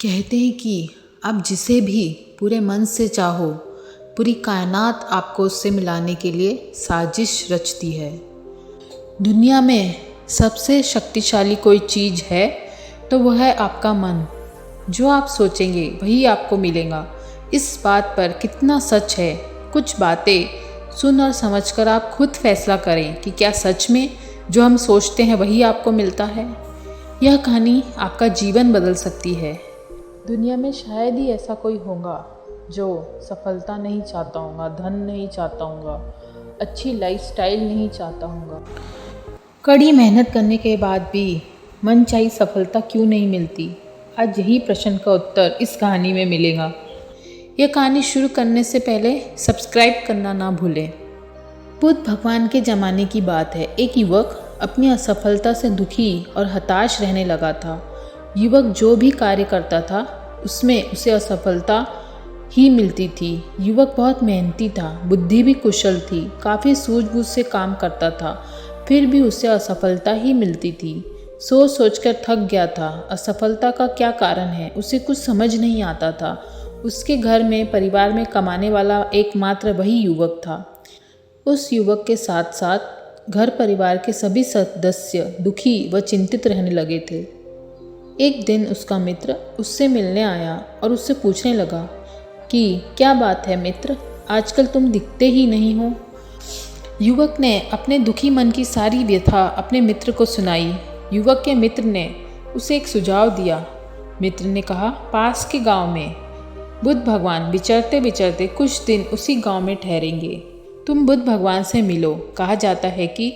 कहते हैं कि आप जिसे भी पूरे मन से चाहो, पूरी कायनात आपको उससे मिलाने के लिए साजिश रचती है। दुनिया में सबसे शक्तिशाली कोई चीज़ है तो वह है आपका मन। जो आप सोचेंगे वही आपको मिलेगा। इस बात पर कितना सच है, कुछ बातें सुन और समझकर आप खुद फैसला करें कि क्या सच में जो हम सोचते हैं वही आपको मिलता है। यह कहानी आपका जीवन बदल सकती है। दुनिया में शायद ही ऐसा कोई होगा जो सफलता नहीं चाहता होगा, धन नहीं चाहता होगा, अच्छी लाइफस्टाइल नहीं चाहता होगा। कड़ी मेहनत करने के बाद भी मनचाही सफलता क्यों नहीं मिलती? आज यही प्रश्न का उत्तर इस कहानी में मिलेगा। यह कहानी शुरू करने से पहले सब्सक्राइब करना ना भूलें। बुद्ध भगवान के ज़माने की बात है। एक युवक अपनी असफलता से दुखी और हताश रहने लगा था। युवक जो भी कार्य करता था उसमें उसे असफलता ही मिलती थी। युवक बहुत मेहनती था, बुद्धि भी कुशल थी, काफ़ी सूझबूझ से काम करता था, फिर भी उसे असफलता ही मिलती थी। सोच सोचकर थक गया था। असफलता का क्या कारण है उसे कुछ समझ नहीं आता था। उसके घर में परिवार में कमाने वाला एकमात्र वही युवक था। उस युवक के साथ साथ घर परिवार के सभी सदस्य दुखी व चिंतित रहने लगे थे। एक दिन उसका मित्र उससे मिलने आया और उससे पूछने लगा कि क्या बात है मित्र, आजकल तुम दिखते ही नहीं हो। युवक ने अपने दुखी मन की सारी व्यथा अपने मित्र को सुनाई। युवक के मित्र ने उसे एक सुझाव दिया। मित्र ने कहा, पास के गांव में बुद्ध भगवान विचरते विचरते कुछ दिन उसी गांव में ठहरेंगे। तुम बुद्ध भगवान से मिलो। कहा जाता है कि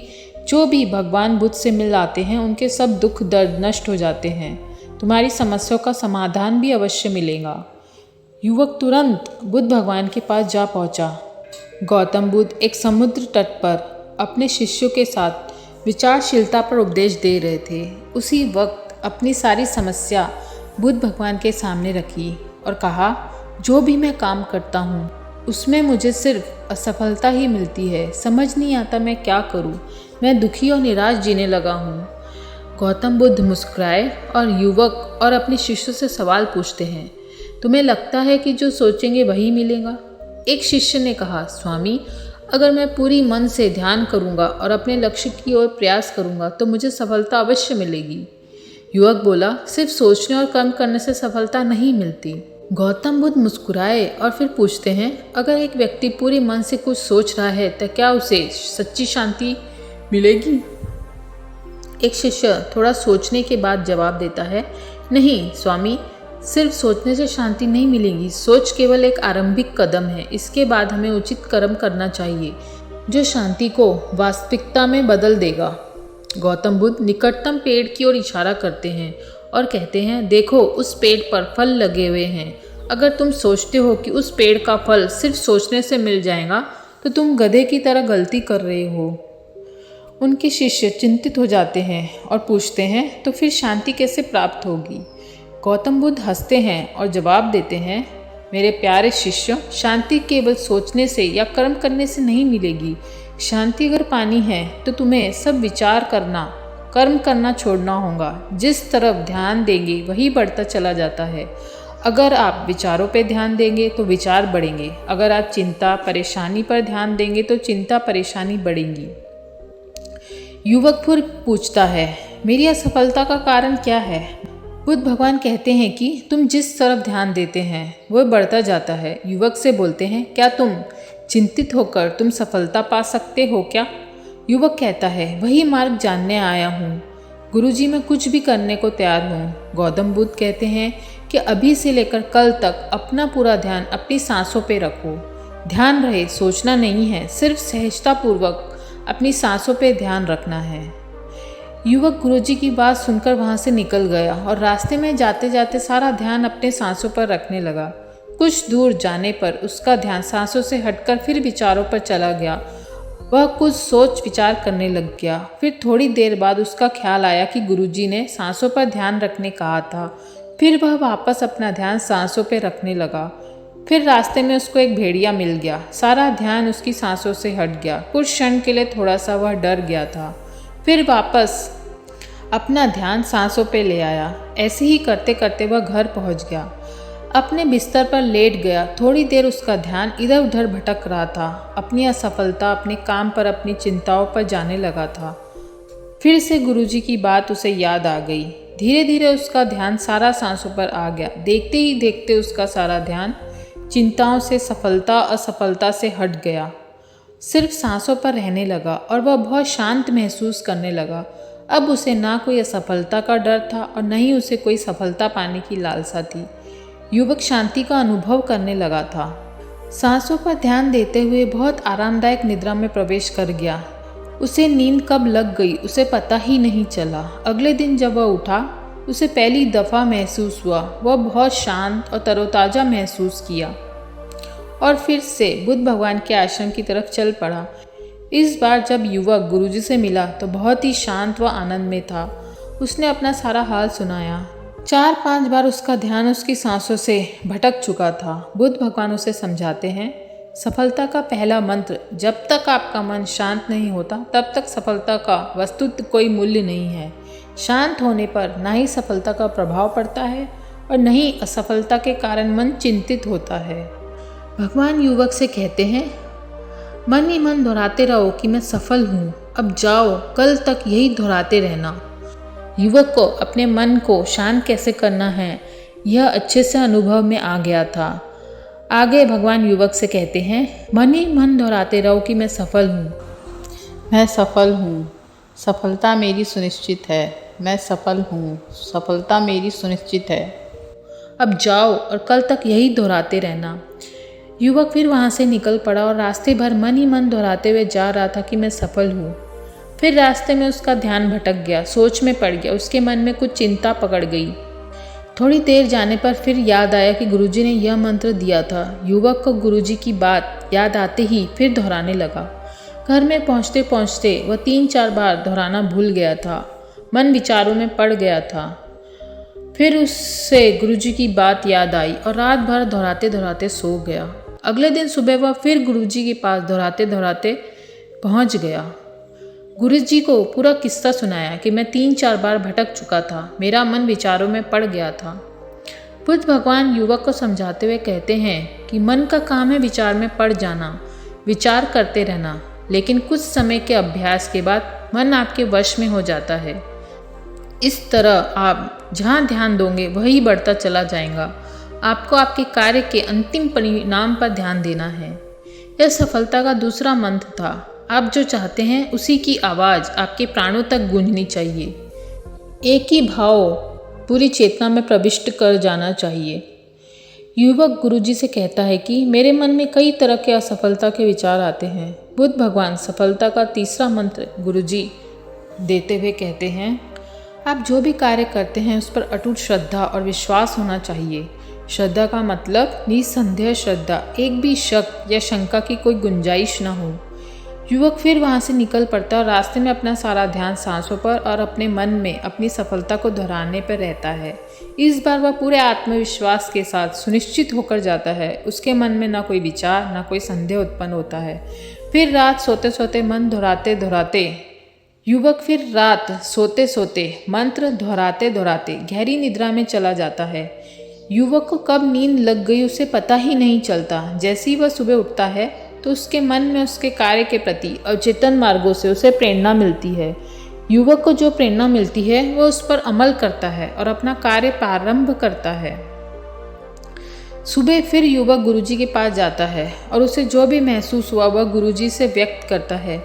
जो भी भगवान बुद्ध से मिल आते हैं उनके सब दुख दर्द नष्ट हो जाते हैं। तुम्हारी समस्याओं का समाधान भी अवश्य मिलेगा। युवक तुरंत बुद्ध भगवान के पास जा पहुंचा। गौतम बुद्ध एक समुद्र तट पर अपने शिष्यों के साथ विचारशीलता पर उपदेश दे रहे थे। उसी वक्त अपनी सारी समस्या बुद्ध भगवान के सामने रखी और कहा, जो भी मैं काम करता हूँ उसमें मुझे सिर्फ असफलता ही मिलती है। समझ नहीं आता मैं क्या करूँ। मैं दुखी और निराश जीने लगा हूँ। गौतम बुद्ध मुस्कुराए और युवक और अपने शिष्यों से सवाल पूछते हैं, तुम्हें लगता है कि जो सोचेंगे वही मिलेगा? एक शिष्य ने कहा, स्वामी, अगर मैं पूरी मन से ध्यान करूँगा और अपने लक्ष्य की ओर प्रयास करूँगा तो मुझे सफलता अवश्य मिलेगी। युवक बोला, सिर्फ सोचने और कर्म करने से सफलता नहीं मिलती। गौतम बुद्ध मुस्कुराए और फिर पूछते हैं, अगर एक व्यक्ति पूरे मन से कुछ सोच रहा है तो क्या उसे सच्ची शांति मिलेगी? एक शिष्य थोड़ा सोचने के बाद जवाब देता है, नहीं स्वामी, सिर्फ सोचने से शांति नहीं मिलेगी। सोच केवल एक आरंभिक कदम है। इसके बाद हमें उचित कर्म करना चाहिए जो शांति को वास्तविकता में बदल देगा। गौतम बुद्ध निकटतम पेड़ की ओर इशारा करते हैं और कहते हैं, देखो उस पेड़ पर फल लगे हुए हैं। अगर तुम सोचते हो कि उस पेड़ का फल सिर्फ सोचने से मिल जाएगा तो तुम गधे की तरह गलती कर रहे हो। उनके शिष्य चिंतित हो जाते हैं और पूछते हैं, तो फिर शांति कैसे प्राप्त होगी? गौतम बुद्ध हंसते हैं और जवाब देते हैं, मेरे प्यारे शिष्यों, शांति केवल सोचने से या कर्म करने से नहीं मिलेगी। शांति अगर पानी है तो तुम्हें सब विचार करना, कर्म करना छोड़ना होगा। जिस तरफ ध्यान देंगे वही बढ़ता चला जाता है। अगर आप विचारों पर ध्यान देंगे तो विचार बढ़ेंगे। अगर आप चिंता परेशानी पर ध्यान देंगे तो चिंता परेशानी बढ़ेंगी। युवक फिर पूछता है, मेरी असफलता का कारण क्या है? बुद्ध भगवान कहते हैं कि तुम जिस तरफ ध्यान देते हैं वह बढ़ता जाता है। युवक से बोलते हैं, क्या तुम चिंतित होकर तुम सफलता पा सकते हो क्या? युवक कहता है, वही मार्ग जानने आया हूँ गुरुजी, मैं कुछ भी करने को तैयार हूँ। गौतम बुद्ध कहते हैं कि अभी से लेकर कल तक अपना पूरा ध्यान अपनी सांसों पे रखो। ध्यान रहे, सोचना नहीं है, सिर्फ सहजतापूर्वक अपनी सांसों पे ध्यान रखना है। युवक गुरुजी की बात सुनकर वहाँ से निकल गया और रास्ते में जाते जाते सारा ध्यान अपने सांसों पर रखने लगा। कुछ दूर जाने पर उसका ध्यान सांसों से हटकर फिर विचारों पर चला गया। वह कुछ सोच विचार करने लग गया। फिर थोड़ी देर बाद उसका ख्याल आया कि गुरुजी ने सांसों पर ध्यान रखने कहा था। फिर वह वापस अपना ध्यान सांसों पर रखने लगा। फिर रास्ते में उसको एक भेड़िया मिल गया। सारा ध्यान उसकी सांसों से हट गया। कुछ क्षण के लिए थोड़ा सा वह डर गया था। फिर वापस अपना ध्यान सांसों पे ले आया। ऐसे ही करते करते वह घर पहुंच गया। अपने बिस्तर पर लेट गया। थोड़ी देर उसका ध्यान इधर उधर भटक रहा था। अपनी असफलता, अपने काम पर, अपनी चिंताओं पर जाने लगा था। फिर से गुरुजी की बात उसे याद आ गई। धीरे धीरे उसका ध्यान सारा सांसों पर आ गया। देखते ही देखते उसका सारा ध्यान चिंताओं से, सफलता असफलता से हट गया। सिर्फ सांसों पर रहने लगा और वह बहुत शांत महसूस करने लगा। अब उसे ना कोई असफलता का डर था और न ही उसे कोई सफलता पाने की लालसा थी। युवक शांति का अनुभव करने लगा था। सांसों पर ध्यान देते हुए बहुत आरामदायक निद्रा में प्रवेश कर गया। उसे नींद कब लग गई उसे पता ही नहीं चला। अगले दिन जब वह उठा, उसे पहली दफ़ा महसूस हुआ। वह बहुत शांत और तरोताज़ा महसूस किया और फिर से बुद्ध भगवान के आश्रम की तरफ चल पड़ा। इस बार जब युवक गुरुजी से मिला तो बहुत ही शांत व आनंद में था। उसने अपना सारा हाल सुनाया। 4-5 बार उसका ध्यान उसकी सांसों से भटक चुका था। बुद्ध भगवान उसे समझाते हैं, सफलता का पहला मंत्र, जब तक आपका मन शांत नहीं होता तब तक सफलता का वस्तुतः कोई मूल्य नहीं है। शांत होने पर ना ही सफलता का प्रभाव पड़ता है और न ही असफलता के कारण मन चिंतित होता है। भगवान युवक से कहते हैं, मन ही मन दोहराते रहो कि मैं सफल हूँ। अब जाओ, कल तक यही दोहराते रहना। युवक को अपने मन को शांत कैसे करना है यह अच्छे से अनुभव में आ गया था। आगे भगवान युवक से कहते हैं, मन ही मन दोहराते रहो कि मैं सफल हूँ, मैं सफल हूँ, सफलता मेरी सुनिश्चित है, मैं सफल हूँ, सफलता मेरी सुनिश्चित है। अब जाओ और कल तक यही दोहराते रहना। युवक फिर वहाँ से निकल पड़ा और रास्ते भर मन ही मन दोहराते हुए जा रहा था कि मैं सफल हूँ। फिर रास्ते में उसका ध्यान भटक गया, सोच में पड़ गया। उसके मन में कुछ चिंता पकड़ गई। थोड़ी देर जाने पर फिर याद आया कि गुरुजी ने यह मंत्र दिया था। युवक को गुरुजी की बात याद आते ही फिर दोहराने लगा। घर में पहुँचते पहुँचते वह 3-4 बार दोहराना भूल गया था। मन विचारों में पड़ गया था। फिर उससे गुरुजी की बात याद आई और रात भर दोहराते दोहराते सो गया। अगले दिन सुबह वह फिर गुरुजी के पास दोहराते दोहराते पहुँच गया। गुरुजी को पूरा किस्सा सुनाया कि मैं 3-4 बार भटक चुका था, मेरा मन विचारों में पड़ गया था। बुद्ध भगवान युवक को समझाते हुए कहते हैं कि मन का काम है विचार में पड़ जाना, विचार करते रहना, लेकिन कुछ समय के अभ्यास के बाद मन आपके वश में हो जाता है। इस तरह आप जहाँ ध्यान दोगे वही बढ़ता चला जाएगा। आपको आपके कार्य के अंतिम परिणाम पर ध्यान देना है। यह सफलता का दूसरा मंत्र था। आप जो चाहते हैं उसी की आवाज़ आपके प्राणों तक गूंजनी चाहिए। एक ही भाव पूरी चेतना में प्रविष्ट कर जाना चाहिए। युवक गुरुजी से कहता है कि मेरे मन में कई तरह के असफलता के विचार आते हैं। बुद्ध भगवान सफलता का तीसरा मंत्र गुरुजी देते हुए कहते हैं, आप जो भी कार्य करते हैं उस पर अटूट श्रद्धा और विश्वास होना चाहिए। श्रद्धा का मतलब निसंदेह श्रद्धा, एक भी शक या शंका की कोई गुंजाइश न हो। युवक फिर वहाँ से निकल पड़ता और रास्ते में अपना सारा ध्यान सांसों पर और अपने मन में अपनी सफलता को दोहराने पर रहता है। इस बार वह पूरे आत्मविश्वास के साथ सुनिश्चित होकर जाता है। उसके मन में ना कोई विचार, ना कोई संदेह उत्पन्न होता है। फिर रात सोते सोते मन दोहराते दोहराते युवक फिर रात सोते सोते मंत्र दोहराते दोहराते गहरी निद्रा में चला जाता है। युवक को कब नींद लग गई उसे पता ही नहीं चलता। जैसे ही वह सुबह उठता है तो उसके मन में उसके कार्य के प्रति अचेतन मार्गों से उसे प्रेरणा मिलती है। युवक को जो प्रेरणा मिलती है वह उस पर अमल करता है और अपना कार्य प्रारंभ करता है। सुबह फिर युवक गुरुजी के पास जाता है और उसे जो भी महसूस हुआ वह गुरुजी से व्यक्त करता है।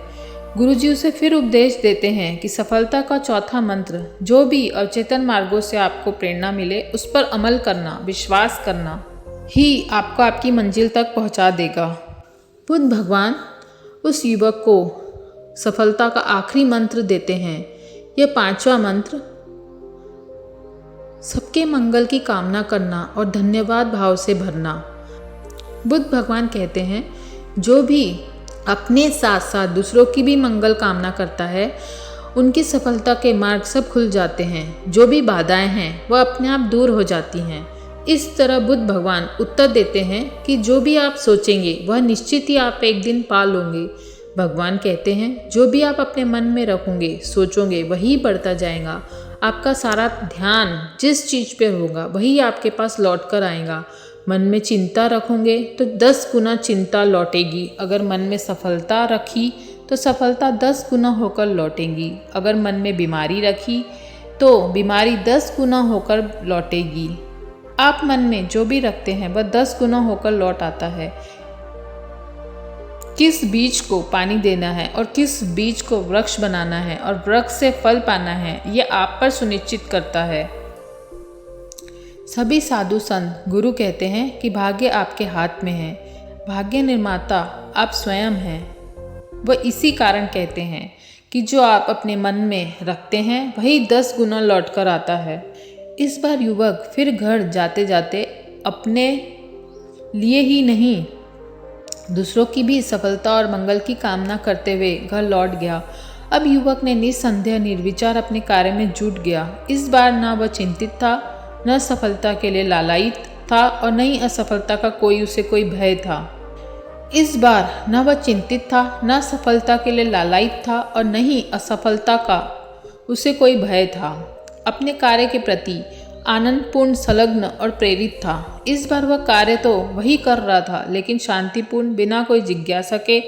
गुरुजी उसे फिर उपदेश देते हैं कि सफलता का चौथा मंत्र, जो भी अचेतन मार्गों से आपको प्रेरणा मिले उस पर अमल करना, विश्वास करना ही आपको आपकी मंजिल तक पहुंचा देगा। बुद्ध भगवान उस युवक को सफलता का आखिरी मंत्र देते हैं। यह 5वां मंत्र, सबके मंगल की कामना करना और धन्यवाद भाव से भरना। बुद्ध भगवान कहते हैं, जो भी अपने साथ साथ दूसरों की भी मंगल कामना करता है उनकी सफलता के मार्ग सब खुल जाते हैं। जो भी बाधाएं हैं वह अपने आप दूर हो जाती हैं। इस तरह बुद्ध भगवान उत्तर देते हैं कि जो भी आप सोचेंगे वह निश्चित ही आप एक दिन पा लोगे। भगवान कहते हैं जो भी आप अपने मन में रखोगे सोचोगे वही बढ़ता जाएगा। आपका सारा ध्यान जिस चीज़ पर होगा वही आपके पास लौट कर आएगा। मन में चिंता रखोगे तो 10 गुना चिंता लौटेगी। अगर मन में सफलता रखी तो सफलता 10 गुना होकर लौटेगी। अगर मन में बीमारी रखी तो बीमारी 10 गुना होकर लौटेगी। आप मन में जो भी रखते हैं वह 10 गुना होकर लौट आता है। किस बीज को पानी देना है और किस बीज को वृक्ष बनाना है और वृक्ष से फल पाना है, यह आप पर सुनिश्चित करता है। सभी साधु संत गुरु कहते हैं कि भाग्य आपके हाथ में है। भाग्य निर्माता आप स्वयं हैं। वह इसी कारण कहते हैं कि जो आप अपने मन में रखते हैं वही 10 गुना लौट कर आता है। इस बार युवक फिर घर जाते जाते अपने लिए ही नहीं दूसरों की भी सफलता और मंगल की कामना करते हुए घर लौट गया। अब युवक ने निस्संदेह निर्विचार अपने कार्य में जुट गया। इस बार न वह चिंतित था, न सफलता के लिए लालायित था और न ही असफलता का उसे कोई भय था। इस बार न वह चिंतित था, न सफलता के लिए लालायित था और न ही असफलता का उसे कोई भय था। अपने कार्य के प्रति आनंदपूर्ण, संलग्न और प्रेरित था। इस बार वह कार्य तो वही कर रहा था, लेकिन शांतिपूर्ण, बिना कोई जिज्ञासा के।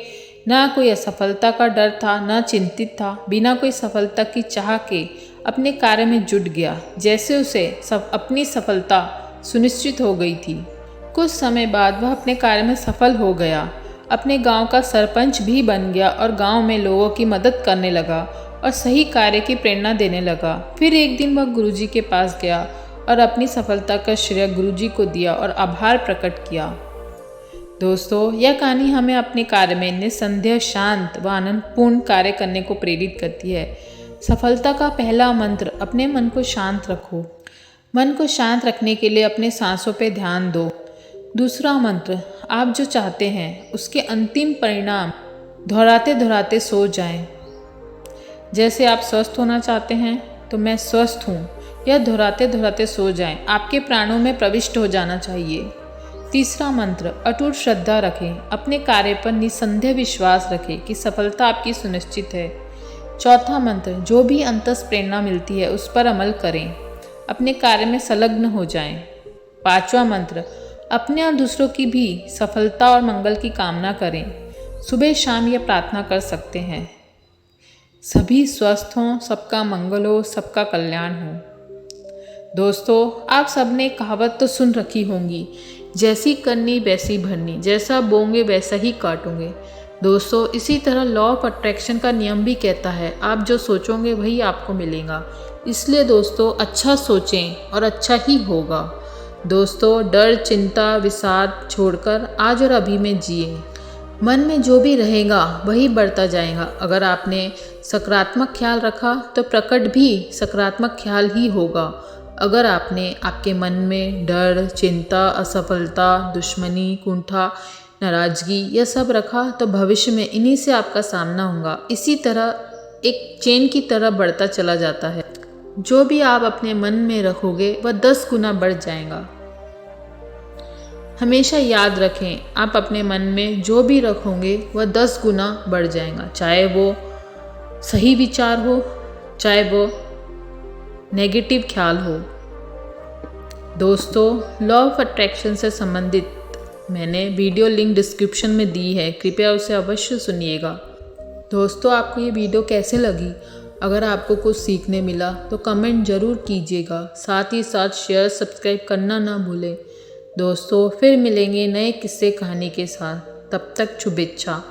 न कोई असफलता का डर था, न चिंतित था। बिना कोई सफलता की चाह के अपने कार्य में जुट गया, जैसे उसे अपनी सफलता सुनिश्चित हो गई थी। कुछ समय बाद वह अपने कार्य में सफल हो गया। अपने गांव का सरपंच भी बन गया और गांव में लोगों की मदद करने लगा और सही कार्य की प्रेरणा देने लगा। फिर एक दिन वह गुरुजी के पास गया और अपनी सफलता का श्रेय गुरुजी को दिया और आभार प्रकट किया। दोस्तों, यह कहानी हमें अपने कार्य में निस्संदेह शांत व आनंदपूर्ण कार्य करने को प्रेरित करती है। सफलता का पहला मंत्र, अपने मन को शांत रखो। मन को शांत रखने के लिए अपने सांसों पर ध्यान दो। दूसरा मंत्र, आप जो चाहते हैं उसके अंतिम परिणाम दोहराते दोहराते सो जाएं। जैसे आप स्वस्थ होना चाहते हैं तो मैं स्वस्थ हूँ, यह दोहराते दोहराते सो जाएं। आपके प्राणों में प्रविष्ट हो जाना चाहिए। तीसरा मंत्र, अटूट श्रद्धा रखें। अपने कार्य पर निस्संदेह विश्वास रखें कि सफलता आपकी सुनिश्चित है। चौथा मंत्र, जो भी अंतस प्रेरणा मिलती है उस पर अमल करें। अपने कार्य में संलग्न हो जाएं। पांचवा मंत्र, अपने और दूसरों की भी सफलता और मंगल की कामना करें। सुबह शाम यह प्रार्थना कर सकते हैं, सभी स्वस्थ हों, सबका मंगल हो, सबका कल्याण हो। दोस्तों, आप सबने कहावत तो सुन रखी होंगी, जैसी करनी वैसी भरनी, जैसा बोंगे वैसा ही काटोगे। दोस्तों, इसी तरह लॉ ऑफ अट्रैक्शन का नियम भी कहता है, आप जो सोचोगे वही आपको मिलेगा। इसलिए दोस्तों, अच्छा सोचें और अच्छा ही होगा। दोस्तों, डर, चिंता, विषाद छोड़कर आज और अभी में जिए। मन में जो भी रहेगा वही बढ़ता जाएगा। अगर आपने सकारात्मक ख्याल रखा तो प्रकट भी सकारात्मक ख्याल ही होगा। अगर आपने आपके मन में डर, चिंता, असफलता, दुश्मनी, कुंठा, नाराजगी यह सब रखा तो भविष्य में इन्हीं से आपका सामना होगा। इसी तरह एक चेन की तरह बढ़ता चला जाता है। जो भी आप अपने मन में रखोगे वह 10 गुना बढ़ जाएगा। हमेशा याद रखें, आप अपने मन में जो भी रखोगे वह 10 गुना बढ़ जाएगा। चाहे वो सही विचार हो, चाहे वो नेगेटिव ख्याल हो। दोस्तों, लॉ ऑफ अट्रैक्शन से संबंधित मैंने वीडियो लिंक डिस्क्रिप्शन में दी है, कृपया उसे अवश्य सुनिएगा। दोस्तों, आपको ये वीडियो कैसे लगी? अगर आपको कुछ सीखने मिला तो कमेंट ज़रूर कीजिएगा। साथ ही साथ शेयर, सब्सक्राइब करना ना भूलें। दोस्तों, फिर मिलेंगे नए किस्से कहानी के साथ। तब तक शुभेच्छा।